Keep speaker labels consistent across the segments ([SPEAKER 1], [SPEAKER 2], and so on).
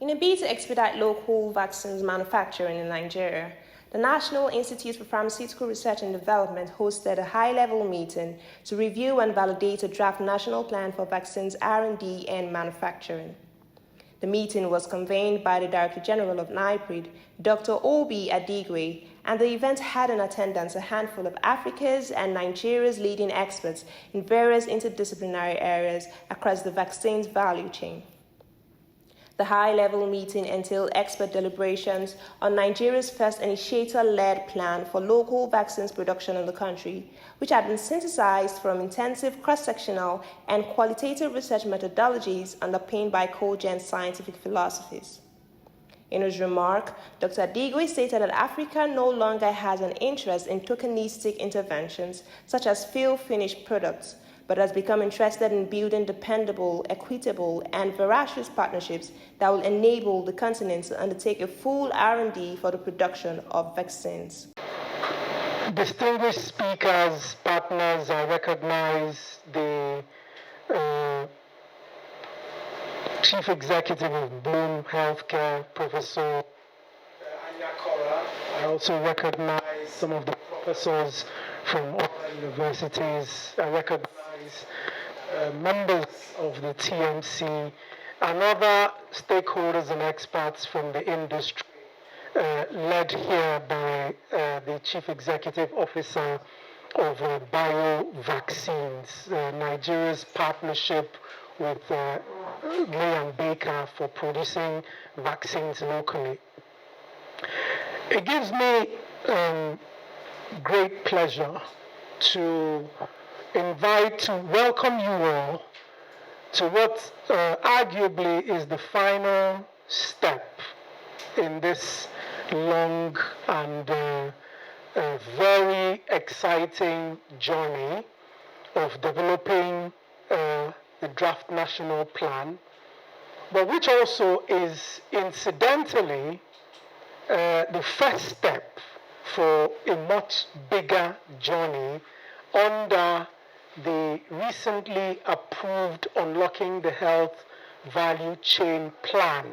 [SPEAKER 1] In a bid to expedite local vaccines manufacturing in Nigeria, the National Institute for Pharmaceutical Research and Development hosted a high-level meeting to review and validate a draft national plan for vaccines R&D and manufacturing. The meeting was convened by the Director General of NIPRID, Dr. Obi Adigwe, and the event had in attendance a handful of Africa's and Nigeria's leading experts in various interdisciplinary areas across the vaccines value chain. The high-level meeting entailed expert deliberations on Nigeria's first initiator-led plan for local vaccines production in the country, which had been synthesized from intensive cross-sectional and qualitative research methodologies underpinned by cogent scientific philosophies. In his remark, Dr. Adigwe stated that Africa no longer has an interest in tokenistic interventions such as fill-finish products, but has become interested in building dependable, equitable, and veracious partnerships that will enable the continent to undertake a full R&D for the production of vaccines.
[SPEAKER 2] Distinguished speakers, partners, I recognize the Chief Executive of Bloom Healthcare, Professor Anya Kora. I also recognize some of the professors from other universities. I recognize members of the TMC and other stakeholders and experts from the industry, led here by the Chief Executive Officer of BioVaccines, Nigeria's partnership with Lee & Baker for producing vaccines locally. It gives me great pleasure to welcome you all to what arguably is the final step in this long and very exciting journey of developing the draft national plan, but which also is incidentally the first step for a much bigger journey under the recently approved Unlocking the Health Value Chain Plan,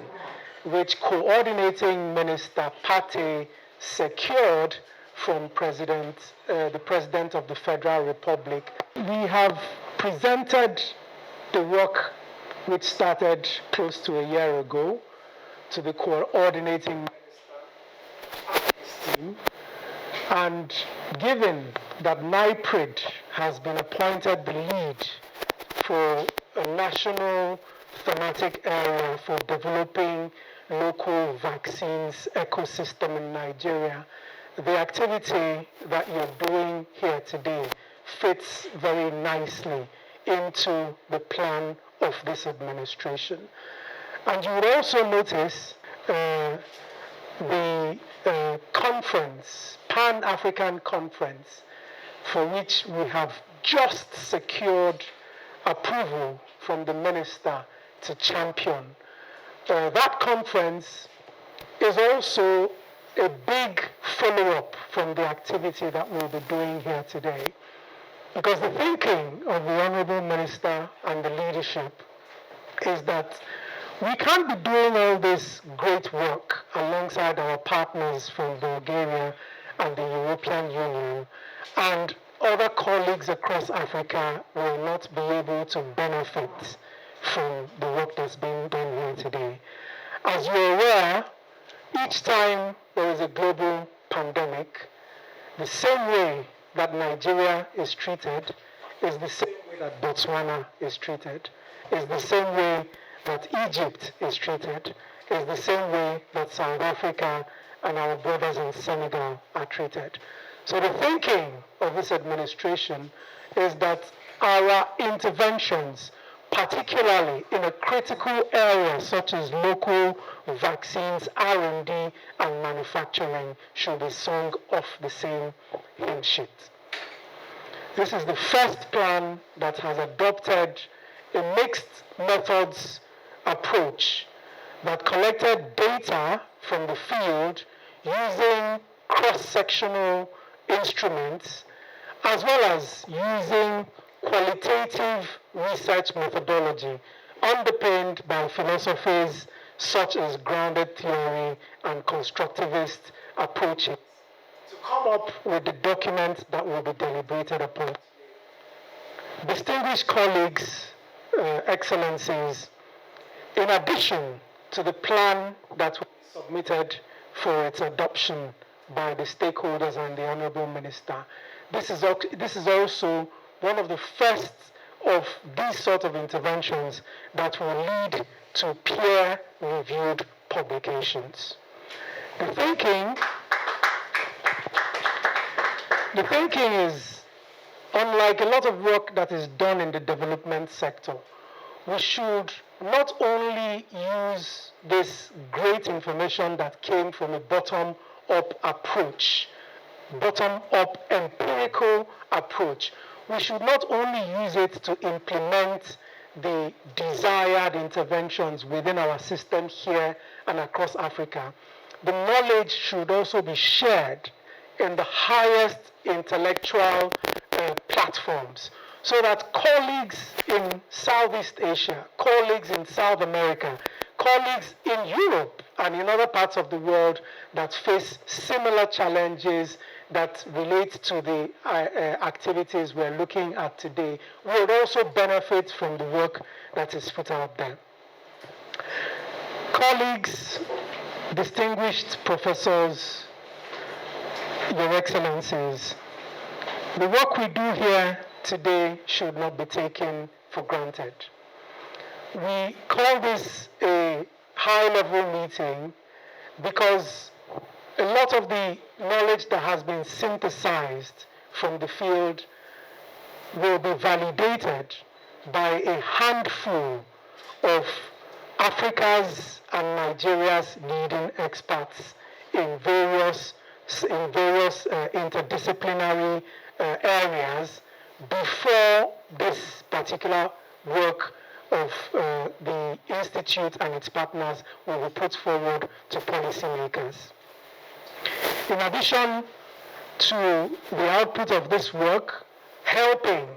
[SPEAKER 2] which coordinating Minister Pate secured from the President of the Federal Republic. We have presented the work which started close to a year ago to the coordinating minister, and given that NIPRID has been appointed the lead for a national thematic area for developing local vaccines ecosystem in Nigeria, the activity that you're doing here today fits very nicely into the plan of this administration. And you would also notice the conference, Pan-African Conference, for which we have just secured approval from the minister to champion. That conference is also a big follow-up from the activity that we'll be doing here today. Because the thinking of the Honorable Minister and the leadership is that we can't be doing all this great work alongside our partners from Bulgaria and the European Union, and other colleagues across Africa will not be able to benefit from the work that's being done here today. As you're aware, each time there is a global pandemic, the same way that Nigeria is treated is the same way that Botswana is treated, is the same way that Egypt is treated, is the same way that South Africa and our brothers in Senegal are treated. So the thinking of this administration is that our interventions, particularly in a critical area such as local vaccines, R&D, and manufacturing, should be sung off the same hymn sheet. This is the first plan that has adopted a mixed methods approach that collected data from the field using cross-sectional instruments, as well as using qualitative research methodology underpinned by philosophies such as grounded theory and constructivist approaches, to come up with the document that will be deliberated upon. Distinguished colleagues, excellencies, in addition to the plan that was submitted for its adoption by the stakeholders and the Honorable Minister, this is also one of the first of these sort of interventions that will lead to peer-reviewed publications. The thinking is, unlike a lot of work that is done in the development sector, we should not only use this great information that came from a bottom-up approach, bottom-up empirical approach. We should not only use it to implement the desired interventions within our system here and across Africa. The knowledge should also be shared in the highest intellectual platforms, so that colleagues in Southeast Asia, colleagues in South America, colleagues in Europe and in other parts of the world that face similar challenges that relate to the activities we're looking at today would also benefit from the work that is put out there. Colleagues, distinguished professors, Your Excellencies, the work we do here today should not be taken for granted. We call this a high-level meeting because a lot of the knowledge that has been synthesized from the field will be validated by a handful of Africa's and Nigeria's leading experts in various interdisciplinary areas before this particular work of the Institute and its partners will be put forward to policymakers. In addition to the output of this work, helping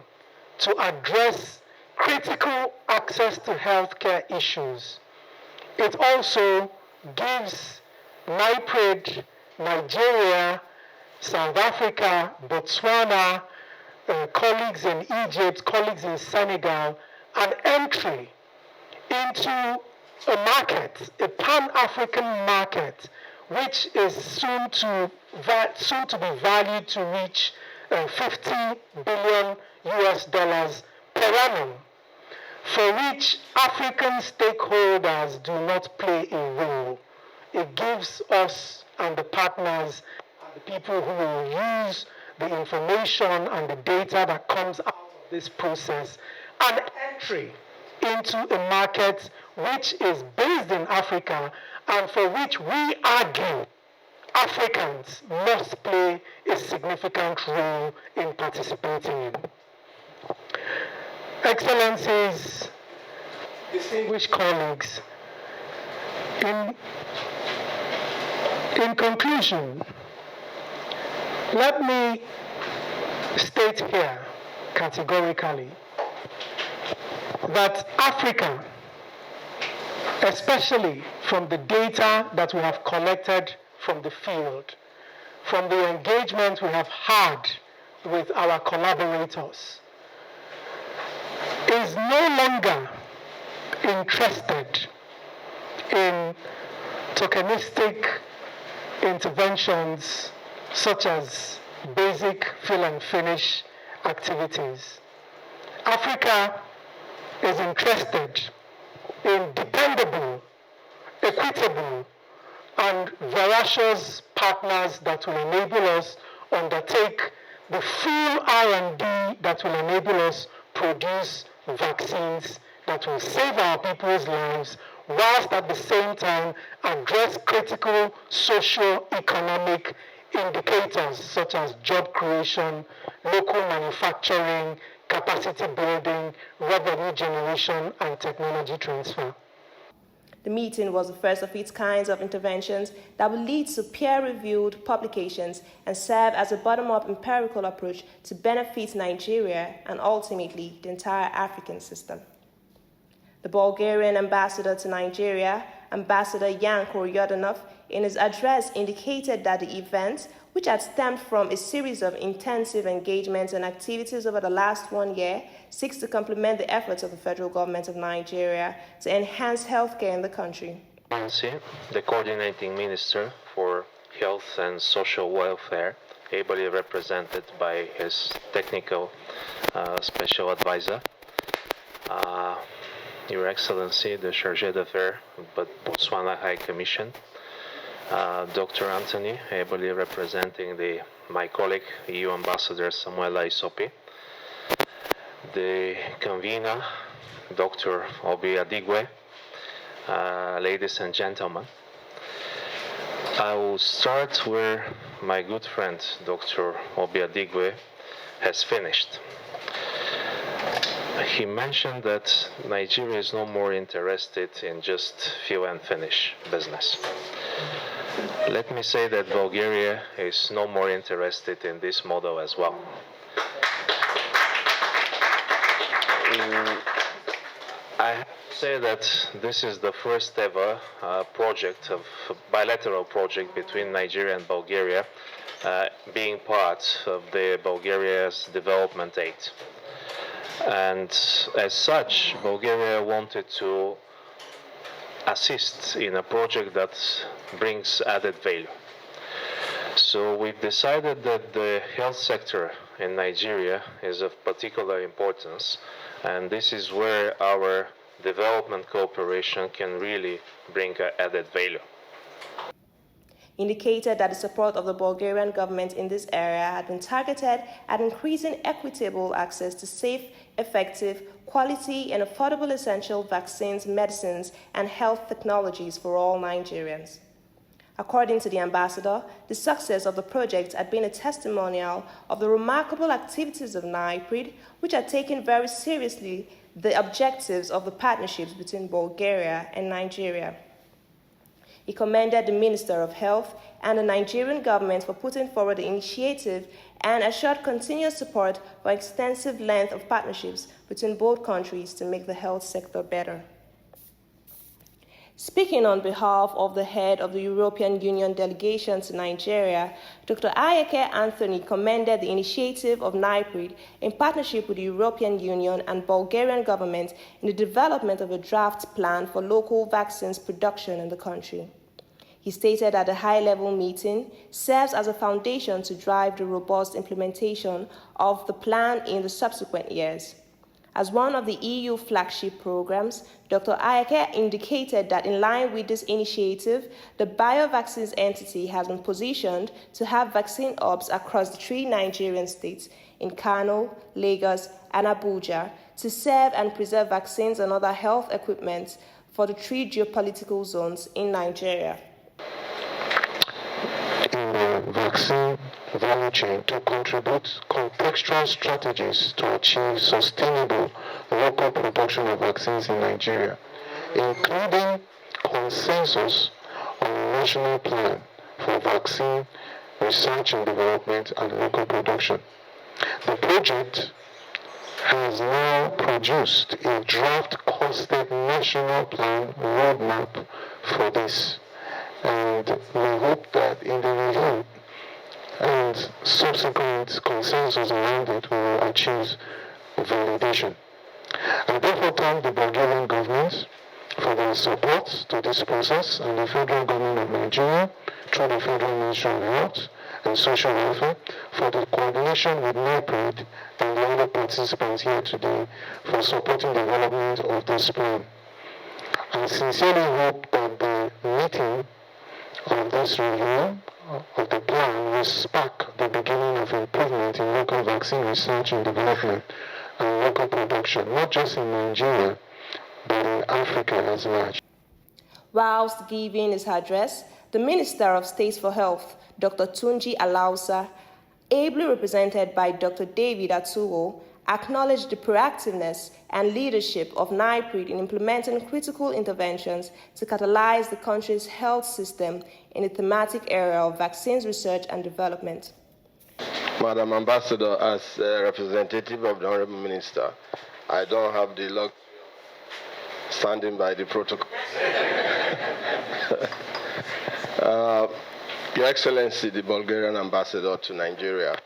[SPEAKER 2] to address critical access to healthcare issues, it also gives NIPRID, Nigeria, South Africa, Botswana, colleagues in Egypt, colleagues in Senegal, an entry into a market, a Pan-African market, which is soon to be valued to reach $50 billion per annum, for which African stakeholders do not play a role. It gives us and the partners and the people who will use the information and the data that comes out of this process an entry into a market which is based in Africa and for which we argue Africans must play a significant role in participating in. Excellencies, distinguished colleagues, in conclusion, let me state here categorically that Africa, especially from the data that we have collected from the field, from the engagement we have had with our collaborators, is no longer interested in tokenistic interventions such as basic fill and finish activities. Africa is interested in dependable, equitable, and veracious partners that will enable us undertake the full R&D that will enable us produce vaccines that will save our people's lives, whilst at the same time address critical socio-economic indicators such as job creation, local manufacturing, capacity building, revenue generation, and technology transfer.
[SPEAKER 1] The meeting was the first of its kinds of interventions that will lead to peer-reviewed publications and serve as a bottom-up empirical approach to benefit Nigeria and ultimately the entire African system. The Bulgarian ambassador to Nigeria, Ambassador Yanko Yordanov, in his address indicated that the event, which had stemmed from a series of intensive engagements and activities over the last 1 year, seeks to complement the efforts of the federal government of Nigeria to enhance healthcare in the country.
[SPEAKER 3] The coordinating minister for health and social welfare, ably represented by his technical special advisor, Your Excellency, the Chargé d'Affaires, but Botswana High Commission, Dr. Anthony, ably representing my colleague, EU Ambassador Samuela Isopi, the convener, Dr. Obi Adigwe, ladies and gentlemen. I will start where my good friend, Dr. Obi Adigwe, has finished. He mentioned that Nigeria is no more interested in just fill and finish business. Let me say that Bulgaria is no more interested in this model as well. I say that this is the first ever bilateral project between Nigeria and Bulgaria, being part of the Bulgaria's development aid. And as such, Bulgaria wanted to assist in a project that brings added value. So we've decided that the health sector in Nigeria is of particular importance, and this is where our development cooperation can really bring added value.
[SPEAKER 1] Indicated that the support of the Bulgarian government in this area had been targeted at increasing equitable access to safe, effective, quality, and affordable essential vaccines, medicines, and health technologies for all Nigerians. According to the ambassador, the success of the project had been a testimonial of the remarkable activities of NIPRID, which had taken very seriously the objectives of the partnerships between Bulgaria and Nigeria. He commended the Minister of Health and the Nigerian government for putting forward the initiative and assured continuous support for extensive length of partnerships between both countries to make the health sector better. Speaking on behalf of the head of the European Union delegation to Nigeria, Dr. Ayeke Anthony commended the initiative of NIPRID in partnership with the European Union and Bulgarian government in the development of a draft plan for local vaccines production in the country. He stated that the high-level meeting serves as a foundation to drive the robust implementation of the plan in the subsequent years. As one of the EU flagship programs, Dr. Ayeke indicated that in line with this initiative, the BioVaccines entity has been positioned to have vaccine hubs across the 3 Nigerian states in Kano, Lagos, and Abuja to serve and preserve vaccines and other health equipment for the 3 geopolitical zones in Nigeria.
[SPEAKER 4] In the vaccine value chain to contribute contextual strategies to achieve sustainable local production of vaccines in Nigeria, including consensus on a national plan for vaccine research and development and local production. The project has now produced a draft costed national plan roadmap for this, and we hope that in the review and subsequent consensus around it will achieve validation. I therefore thank the Bulgarian government for their support to this process and the federal government of Nigeria through the Federal Ministry of Health and Social Welfare for the coordination with NIPRID and the other participants here today for supporting the development of this plan. I sincerely hope that the meeting of this review of the plan will spark the beginning of improvement in local vaccine research and development and local production, not just in Nigeria, but in Africa as large.
[SPEAKER 1] Whilst giving his address, the Minister of State for Health, Dr. Tunji Alausa, ably represented by Dr. David Atuwo, acknowledged the proactiveness and leadership of NIPRID in implementing critical interventions to catalyze the country's health system in the thematic area of vaccines research and development.
[SPEAKER 5] Madam Ambassador, as representative of the Honorable Minister, I don't have the luck standing by the protocol. Your Excellency, the Bulgarian Ambassador to Nigeria,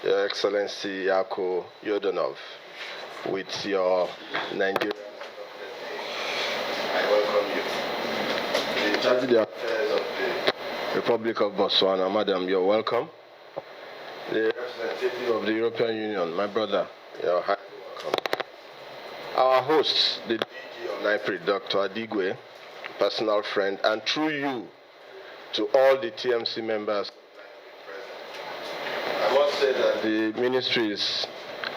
[SPEAKER 5] Your Excellency Yako Yodonov, with your Nigerian, I welcome you. The Charge of the Affairs of the Republic of Botswana, Madam, you're welcome. The representative of the European Union, my brother, you're highly welcome. Our host, the DG of NIPRI, Dr. Adigwe, personal friend, and through you to all the TMC members. I must say that the ministry is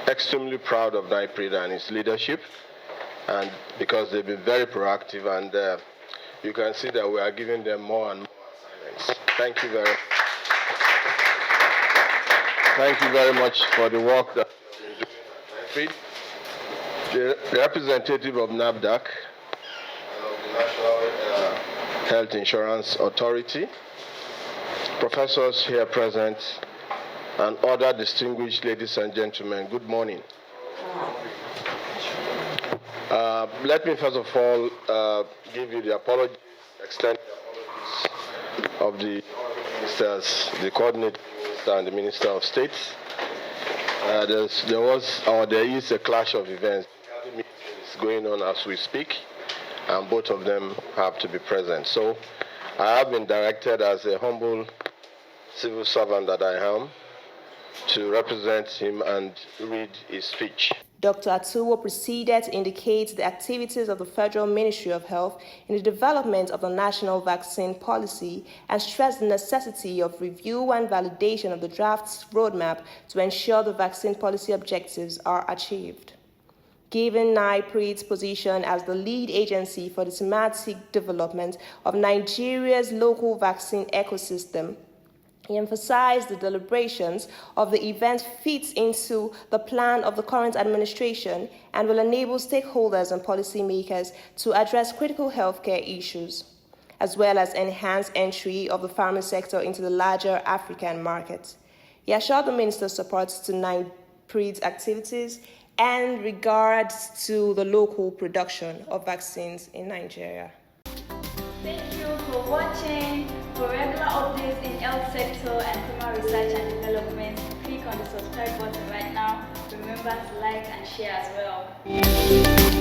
[SPEAKER 5] extremely proud of NIPRI and its leadership, and because they've been very proactive, and you can see that we are giving them more and more assignments. Thank you very much. Thank you very much for the work that you've been doing at NIPRI. The representative of NAFDAC, of the National Health Insurance Authority, professors here present, and other distinguished ladies and gentlemen, good morning. Let me first of all give you the apologies, extend the apologies of the ministers, the coordinating minister and the Minister of State. There is a clash of events. The meeting is going on as we speak, and both of them have to be present. So I have been directed as a humble civil servant that I am to represent him and read his speech.
[SPEAKER 1] Dr. Atuwo proceeded to indicate the activities of the Federal Ministry of Health in the development of the national vaccine policy and stressed the necessity of review and validation of the draft roadmap to ensure the vaccine policy objectives are achieved. Given NIPRI's position as the lead agency for the thematic development of Nigeria's local vaccine ecosystem, he emphasized the deliberations of the event fits into the plan of the current administration and will enable stakeholders and policymakers to address critical healthcare issues, as well as enhance entry of the pharma sector into the larger African market. He assured the minister's support to NIPRI's activities and regards to the local production of vaccines in Nigeria.
[SPEAKER 6] Thank you for watching. For regular updates in health sector and pharma research and development, click on the subscribe button right now. Remember to like and share as well.